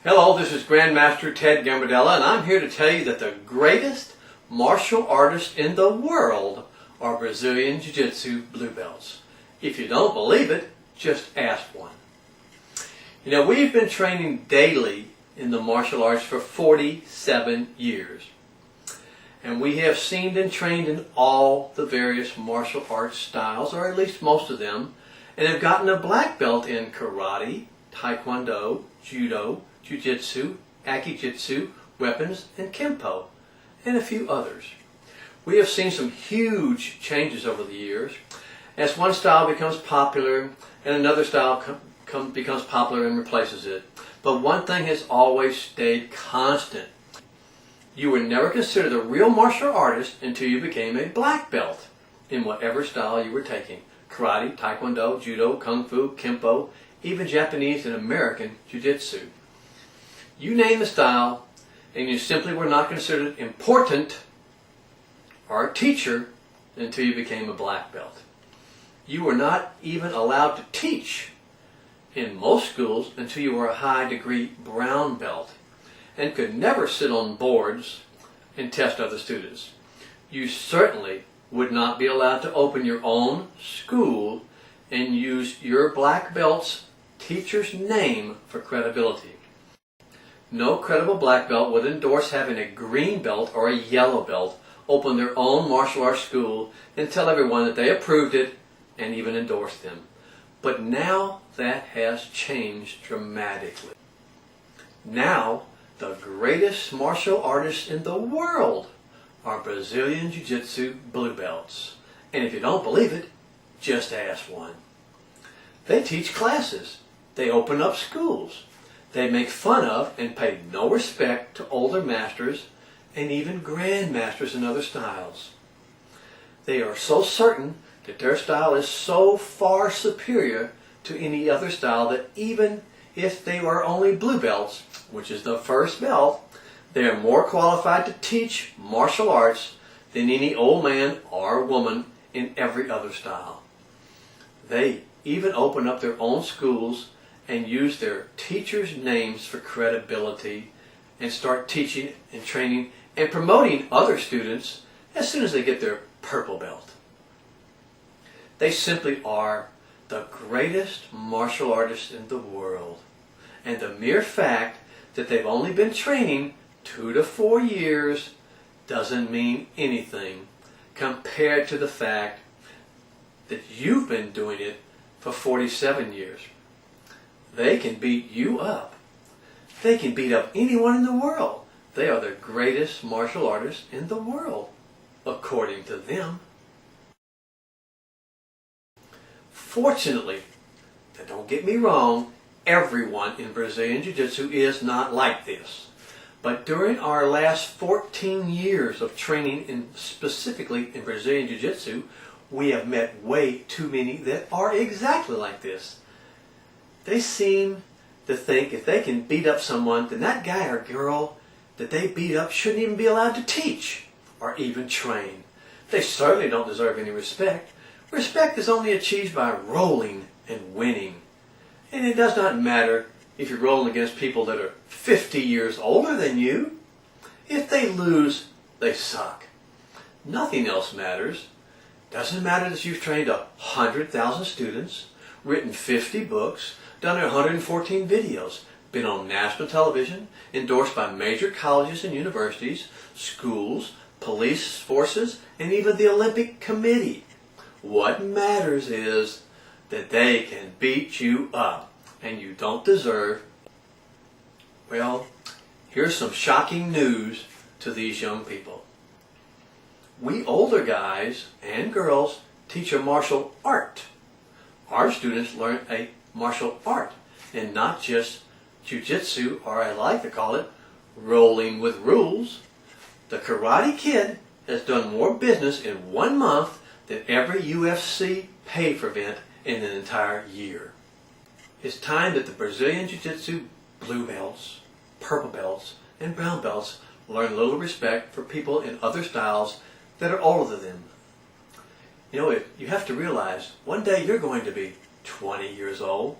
Hello, this is Grandmaster Ted Gambardella, and I'm here to tell you that the greatest martial artists in the world are Brazilian Jiu-Jitsu blue belts. If you don't believe it, just ask one. You know, we've been training daily in the martial arts for 47 years. And we have seen and trained in all the various martial arts styles, or at least most of them, and have gotten a black belt in karate, taekwondo, judo, jiu-jitsu, aki-jitsu, weapons, and kempo, and a few others. We have seen some huge changes over the years as one style becomes popular and another style becomes popular and replaces it. But one thing has always stayed constant. You were never considered a real martial artist until you became a black belt in whatever style you were taking. Karate, taekwondo, judo, kung fu, kempo, even Japanese and American jiu-jitsu. You name the style, and you simply were not considered important or a teacher until you became a black belt. You were not even allowed to teach in most schools until you were a high-degree brown belt, and could never sit on boards and test other students. You certainly would not be allowed to open your own school and use your black belt's teacher's name for credibility. No credible black belt would endorse having a green belt or a yellow belt open their own martial arts school and tell everyone that they approved it and even endorsed them. But now that has changed dramatically. Now, the greatest martial artists in the world are Brazilian Jiu-Jitsu blue belts. And if you don't believe it, just ask one. They teach classes. They open up schools. They make fun of and pay no respect to older masters and even grandmasters in other styles. They are so certain that their style is so far superior to any other style that even if they are only blue belts, which is the first belt, they are more qualified to teach martial arts than any old man or woman in every other style. They even open up their own schools and use their teachers' names for credibility and start teaching and training and promoting other students as soon as they get their purple belt. They simply are the greatest martial artists in the world. And the mere fact that they've only been training 2 to 4 years doesn't mean anything compared to the fact that you've been doing it for 47 years. They can beat you up. They can beat up anyone in the world. They are the greatest martial artists in the world, according to them. Fortunately, now don't get me wrong, everyone in Brazilian Jiu-Jitsu is not like this. But during our last 14 years of training specifically in Brazilian Jiu-Jitsu, we have met way too many that are exactly like this. They seem to think if they can beat up someone, then that guy or girl that they beat up shouldn't even be allowed to teach or even train. They certainly don't deserve any respect. Respect is only achieved by rolling and winning. And it does not matter if you're rolling against people that are 50 years older than you. If they lose, they suck. Nothing else matters. Doesn't matter that you've trained 100,000 students, written 50 books, done 114 videos, been on national television, endorsed by major colleges and universities, schools, police forces, and even the Olympic Committee. What matters is that they can beat you up, and you don't deserve. Well, here's some shocking news to these young people. We older guys and girls teach a martial art. Our students learn a martial art, and not just jiu-jitsu, or I like to call it rolling with rules. The Karate Kid has done more business in 1 month than every UFC pay-per event in an entire year. It's time that the Brazilian Jiu-Jitsu blue belts, purple belts, and brown belts learn a little respect for people in other styles that are older than them. You know, you have to realize one day you're going to be 20 years old,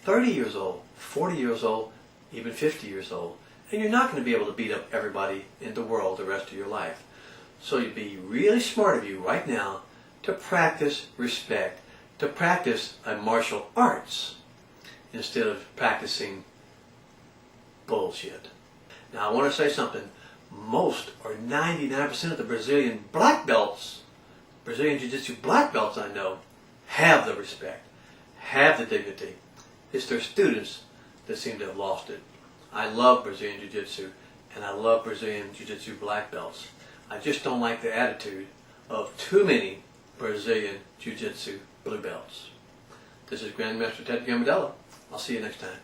30 years old, 40 years old, even 50 years old. And you're not going to be able to beat up everybody in the world the rest of your life. So you'd be really smart of you right now to practice respect, to practice a martial arts instead of practicing bullshit. Now I want to say something. Most or 99% of the Brazilian black belts, Brazilian Jiu-Jitsu black belts I know, have the respect, have the dignity. It's their students that seem to have lost it. I love Brazilian Jiu-Jitsu and I love Brazilian Jiu-Jitsu black belts. I just don't like the attitude of too many Brazilian Jiu-Jitsu blue belts. This is Grandmaster Ted Gambardella. I'll see you next time.